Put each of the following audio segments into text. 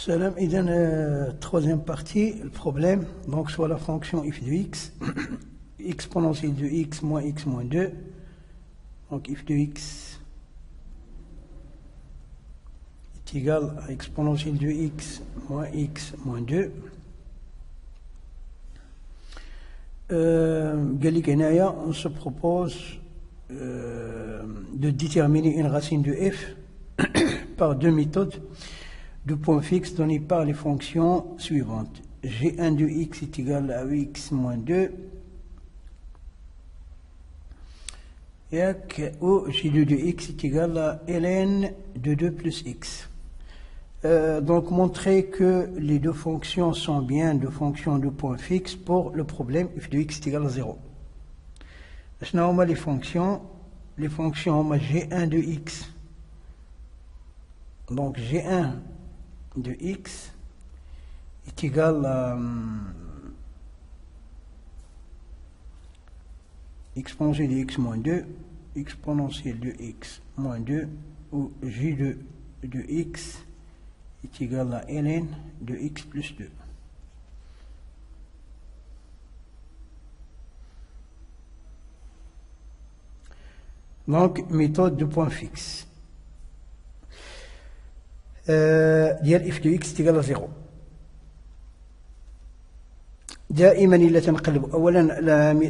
Salam, troisième partie, le problème, donc soit la fonction f de x, exponentielle de x moins 2, donc f de x est égal à exponentielle de x moins 2. On se propose de déterminer une racine de f par deux méthodes de points fixes données par les fonctions suivantes. G1 de x est égal à x moins 2 ou G2 de x est égal à ln de 2 plus x. Donc montrer que les deux fonctions sont bien deux fonctions de points fixes pour le problème f de x est égal à 0. Maintenant, les fonctions G1 de x. Donc G1 de x est égal à exponentielle de x moins 2, exponentielle de x moins 2, ou J2 de x est égal à ln de x plus 2. Donc, méthode de point fixe. ديال اف دو اكس تيقال 0 دائما الا تنقلب اولا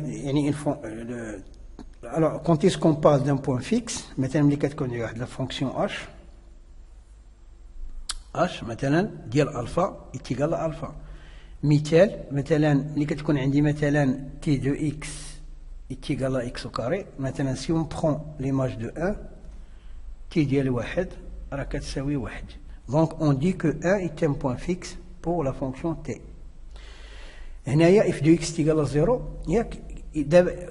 يعني alors quand est-ce qu'on passe d'un point fixe مثلا ملي كتكون واحد لا فونكسيون اش مثلا ديال الفا تيقال الفا مثال مثلا ملي كتكون عندي مثلا تي دو اكس تيقال اكس او كاري مثلا si on prend l'image de 1 تي ديال واحد راه كتساوي واحد. Donc on dit que 1 est un point fixe pour la fonction t. هنايا f de x égale à 0 ياك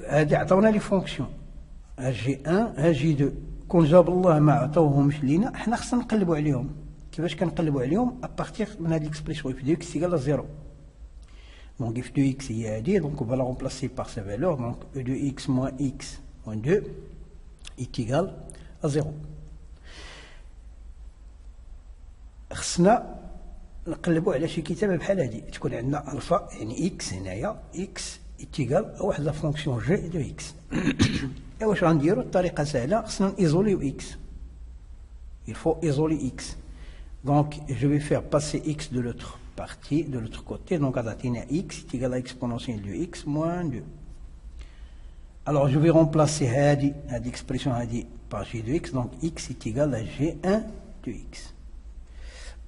هادي عطاونا لي فونكسيون ها جي 1 ها جي 2 كون جاب الله ما عطاوهمش لينا حنا خصنا نقلبوا عليهم. كيفاش كنقلبوا عليهم ابارتيغ من هاد ليكسبريسيون f de x égale à 0. Donc f de x هي هادي donc on va la remplacer par sa valeur donc e de x moins 2 est égal à 0. خصنا نقلبوا على شي كتابه بحال هذه تكون عندنا الفا يعني اكس هنايا اكس ايتيغال واحد لا فونكسيون جي دو اكس. واش غنديروا الطريقه سهله خصنا نيزوليو اكس. il faut isoler x donc je vais faire passer x de l'autre partie de l'autre côté donc غتعطينا x est égal à exponentielle de x moins 2. alors je vais remplacer هذه expression هذه par g de x donc x est égal à g1 de x.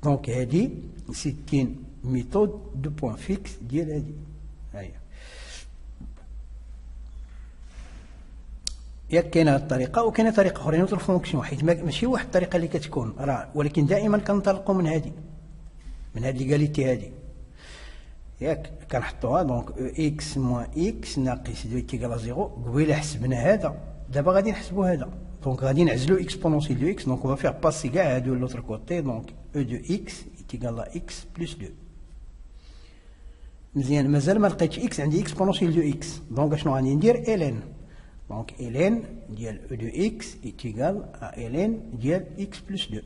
Donc, c'est une méthode de point fixe ديال هادي. ياك كاينه هاد الطريقه وكاينه طريقه اخرى نوتر فونكسيون حيت ماشي واحد الطريقه اللي كتكون راه ولكن دائما كنطلقوا من هاد ليغاليتي هادي ياك كنحطوها دونك اكس موان اكس ناقص 2 تيغال 0 قبيله حسبنا هذا دابا غادي نحسبوا هذا دونك غادي نعزلوا exponentielle de x donc on va faire passer كاع هادو de l'autre côté donc e de x est égal à x plus 2. مزيان مازال ما لقيتش x عندي exponentielle de x دونك شنو غادي ندير ln donc ln ديال e de x est égal à ln ديال x plus 2.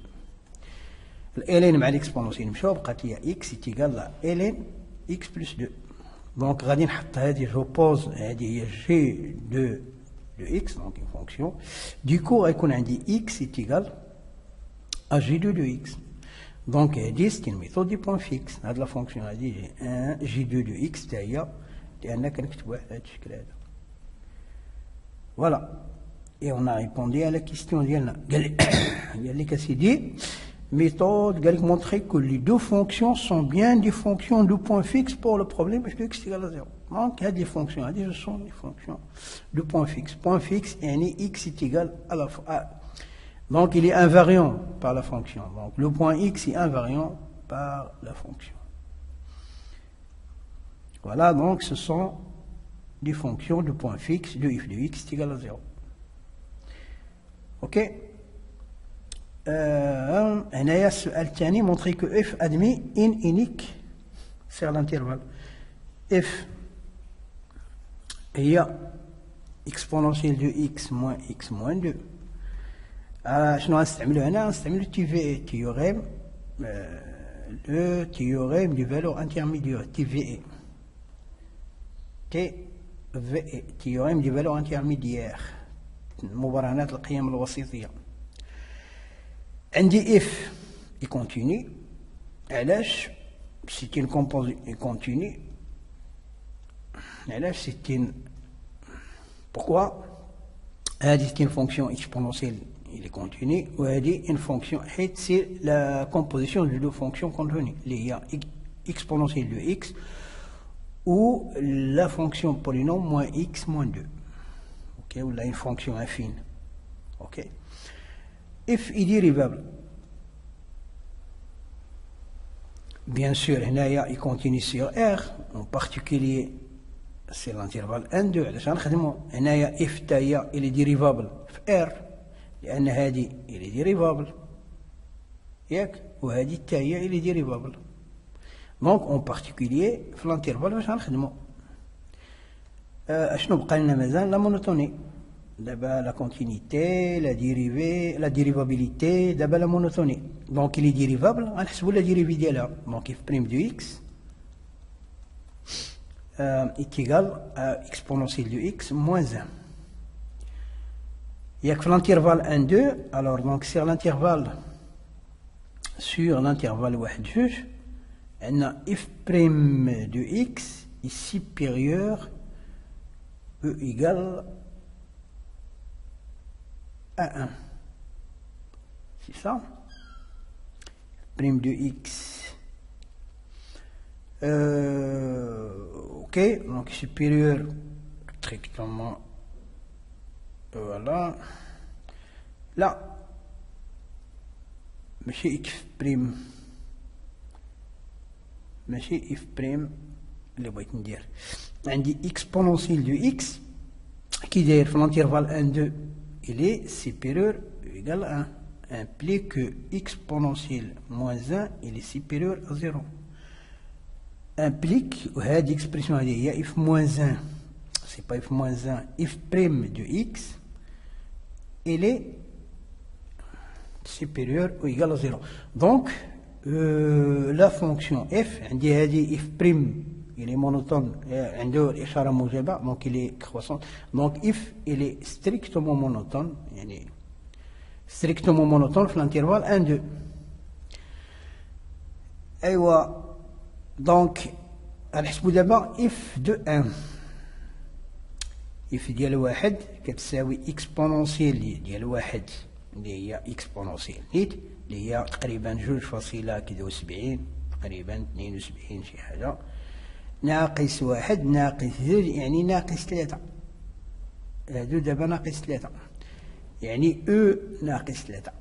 ln مع l'exponentielle مشاو بقات لي x est égal à ln x plus 2 دونك غادي نحط هذه j'oppose هذه هي g2 de x, donc une fonction. Du coup, on a dit x est égal à g2 de x. Donc, c'est une méthode du point fixe. La fonction a dit g2 de x, voilà. Et on a répondu à la question. Méthode, montrer que les deux fonctions sont bien des fonctions de point fixe pour le problème f de x est égal à 0. Donc, il y a des fonctions, ce sont des fonctions de point fixe. Point fixe, et x est égal à la fois. Donc, il est invariant par la fonction. Donc, le point x est invariant par la fonction. Voilà, donc ce sont des fonctions de point fixe de f de x est égal à 0. OK? هنايا السؤال الثاني montrer que f admet in unique sur l'intervalle f هي exponentielle de x moins 2. شنو غنستعملو هنا؟ غنستعملو تيوريم le théorème du valeur intermédiaire, TVE. TVE, théorème du valeur intermédiaire. مبرهنات القيم الوسيطية. عندي if est continu. علاش c'est une composite continue. علاش c'est une. Pourquoi هذه c'est une fonction exponentielle, il est continu, ou هذه une fonction حيت c'est la composition de deux fonctions continues اللي هي exponentielle de x ou la fonction polynôme moins x moins 2. Ok, ou là une fonction infine. Ok. If est dérivable. Bien sûr, هنايا il continue sur R, en particulier c'est l'intervalle 1 2. علاش غنخدمو هنايا if تاهي il est dérivable في R لأن هذه il est dérivable ياك وهذه تاهي il est dérivable. Donc en particulier في l'intervalle باش غنخدمو اشنو بقى لنا مازال لا مونوتوني دابا لا كونتينيتي لا ديريفي لا ديريفابيليتي دابا لا مونوتوني. دونك اللي ديريفابل غنحسبوا لا ديريفي ديالها. دونك اف بريم دو اكس est égal à exponentielle de x moins 1. Il y a que l'intervalle 1, 2, alors donc sur l'intervalle 1 juge, on a f' de x est supérieur e égale à 1. C'est ça? Prime de x. Ok, donc supérieur strictement. Voilà. Là, ماشي x prime ماشي f prime اللي بغيت ندير. عندي exponentielle de x qui داير في l'intervalle 1 2 il est supérieur ou égal à 1 implique que exponentielle moins 1 il est supérieur à 0 implique وهذه expression هذه هي f moins 1 c'est pas f moins 1 f prime de x il est supérieur ou égal à 0. Donc la fonction f عندي هذه f prime il est monotone عنده الإشارة موجبة donc il est croissant. Donc if il est strictement monotone يعني strictement monotone في l'intervalle 1 2. أيوا donc غنحسبو دابا if de 1 if ديال واحد كتساوي اكسبونونسيال ديال واحد اللي هي اكسبونونسيال نيت اللي هي تقريبا 2.72 تقريبا 72 شي حاجة ناقص واحد ناقص زوج يعني ناقص 3 هادو دابا ناقص 3 يعني او ناقص 3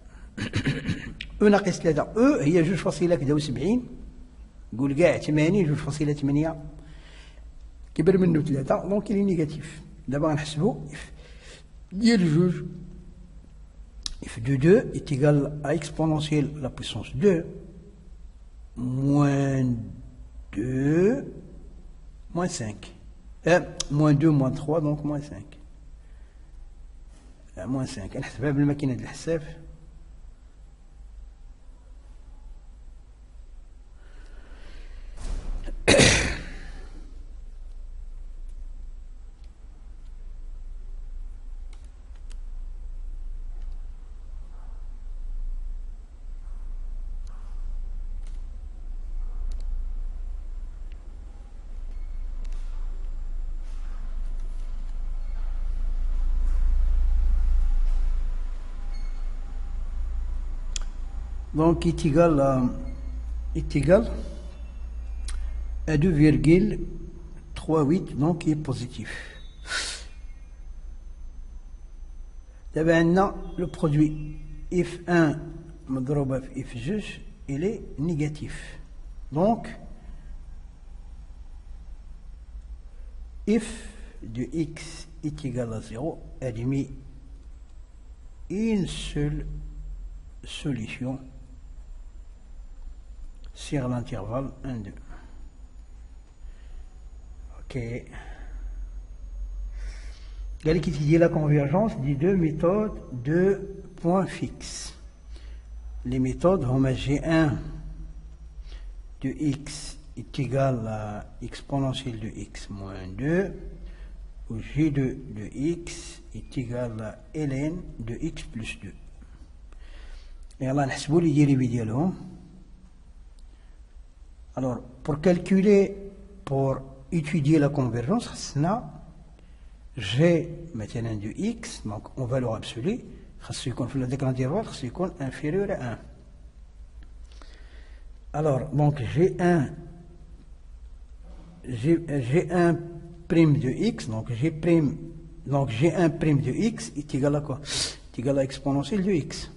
او ناقص 3 او هي 2.73 قول كاع 80 2.8 كبر منه 3 دونك il est نيجاتيف. دابا غنحسبو ديال جوج f de 2 est égal à exponentielle la puissance 2 moins 2 moins 5 moins 2 moins 3 donc moins 5 moins 5 نحسبها بالماكينة ديال الحساب. Donc est égal à 2,38 donc il est positif. D'abord عندنا le produit f1 مضروبة في f2 il est négatif. Donc f de x est égal à 0 admis une seule solution sur l'intervalle 1 2. Ok. Quelle qui dit la convergence des deux méthodes de points fixes. Les méthodes homa G1 de x est égal à exponentielle de x moins 2, où g2 de x est égal à ln de x plus 2. Et alors, نحسبوا les dérivés ديالهم. Alors, pour calculer, pour étudier la convergence, خصنا g maintenant de x, donc en valeur absolue, خاصو يكون في هذاك l'intervalle خاصو يكون inférieur à 1. Alors, donc G1 prime de x, donc G1 prime de x est égal à quoi? Est égal à exponentielle de x.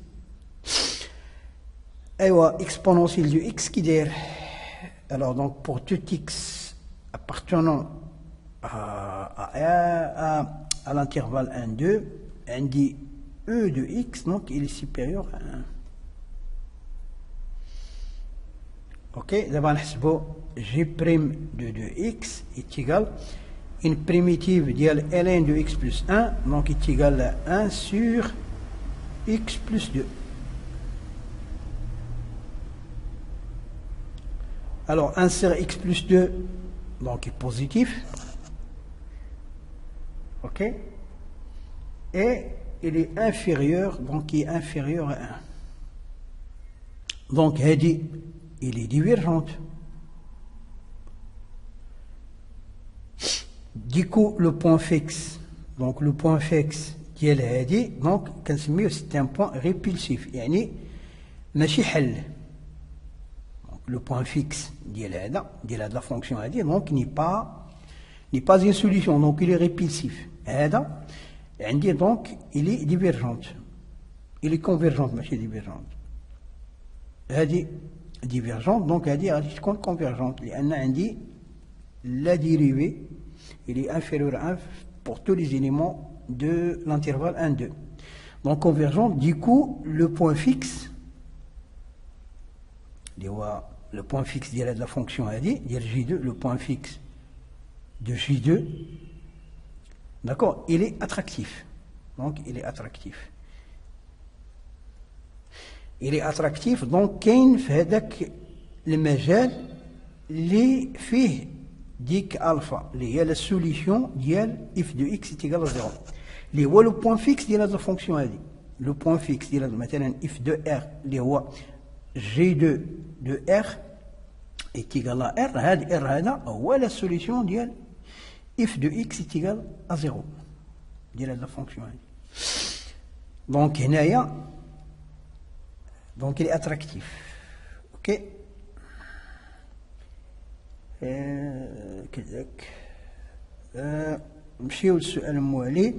Et voilà, exponentielle de x qui dit. Alors, donc pour tout x appartenant à l'intervalle 1, 2, on dit e de x, donc il est supérieur à 1. Ok, d'abord نحسبوا g' de 2x est égal à une primitive ديال ln de x plus 1, donc est égal à 1 sur x plus 2. Alors 1 sur x plus 2, donc est positif. Ok, et il est inférieur, donc il est inférieur à 1. Donc il est divergente. Du coup, le point fixe, donc le point fixe ديال هادي donc كنسميوه c'est un point répulsif, يعني ماشي حل. Le point fixe ديال la fonction هادي donc n'est pas une solution, donc il est répulsif. هذا عندي donc il est divergente, il est convergente ماشي divergente. هادي divergente, donc هذه غادي تكون convergente لأن عندي la dérivée il est inférieur à 1 pour tous les éléments de l'intervalle 1, 2. Donc convergente, du coup le point fixe le point fixe de la fonction هذه ديال J2, le point fixe de J2, d'accord, il est attractif. Donc il est attractif. Il est attractif, donc كاين في هذاك المجال اللي فيه ديك الفا اللي هي لا سوليسيون ديال اف دو اكس ايكال 0 اللي هو لو بوين فيكس ديال هاد الفونكسيون هادي. لو بوين فيكس ديال مثلا اف دو ار اللي هو جي دو ار ايكال ار، هاد ار هذا هو لا سوليسيون ديال اف دو اكس ايكال 0 ديال هاد الفونكسيون هادي. دونك هنايا donc il est attractif. Ok. نمشيو للسؤال الموالي.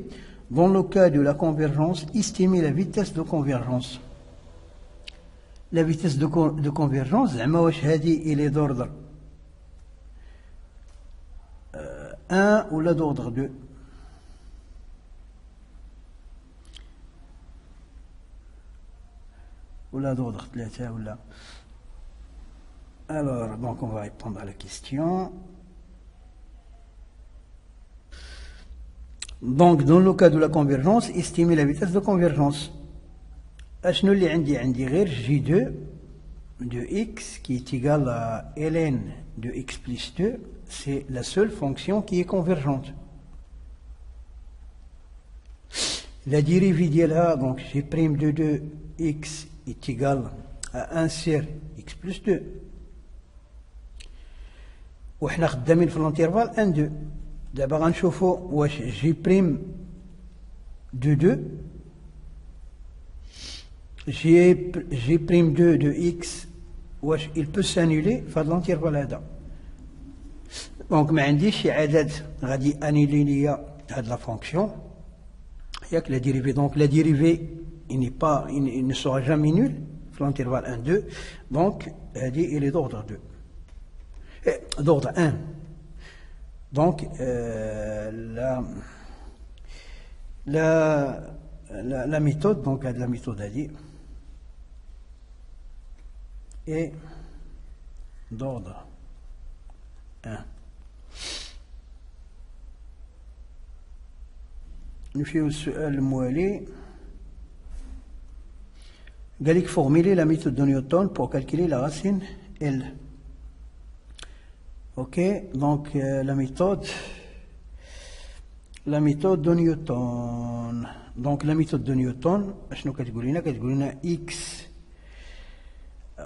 Dans le cas de la convergence, estimez la vitesse de convergence. La vitesse de convergence, زعما واش هادي il est d'ordre 1 ولا d'ordre 2. Ou d'autres, là. Alors, donc on va répondre à la question. Donc, dans le cas de la convergence, estimer la vitesse de convergence. Achnou li عندي غير J2 de x qui est égal à ln de x plus 2, c'est la seule fonction qui est convergente. La dérivée d'ILA, donc G' de 2x est égal à 1 sur x plus 2. وحنا خدامين في الانترفال 1 2. دابا غنشوفوا واش G' de 2 G' de x واش il peut s'annuler في هذا الانترفال هذا. دونك ما عنديش شي عدد غادي انيلي ليا هاد لا فونكسيون. ياك لا ديريفي، دونك لا ديريفي il ne sera jamais nul في l'intervalle 1 2. donc il est d'ordre 2 d'ordre 1. donc la méthode, donc la méthode est d'ordre 1. نمشيو للسؤال الموالي. قال لك formuler la méthode de Newton pour calculer la racine L. Ok, donc la méthode de Newton. Donc la méthode de Newton, je nous x,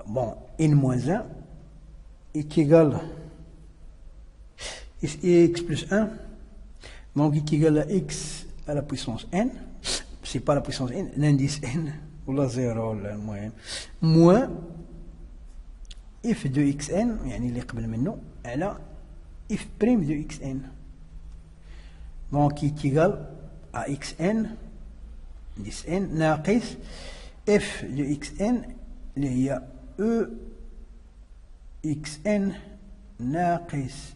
bon, n moins 1 est égal à x plus 1, donc est égal à x à la puissance n, c'est pas la puissance n, l'indice n, ou la 0, la moyenne, moins f de xn, يعني اللي قبل منه, على f' de xn. Donc est égal à xn, indice n, ناقص f de xn, اللي هي e xn ناقص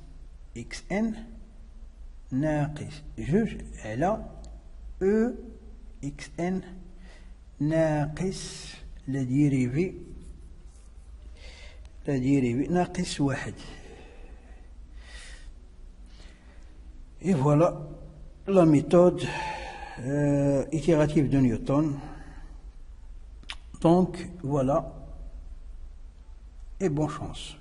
xn ناقص جوج على e xn ناقص لا ديريفي ناقص واحد. Et voilà la méthode itérative de Newton. Donc voilà, et bonne chance.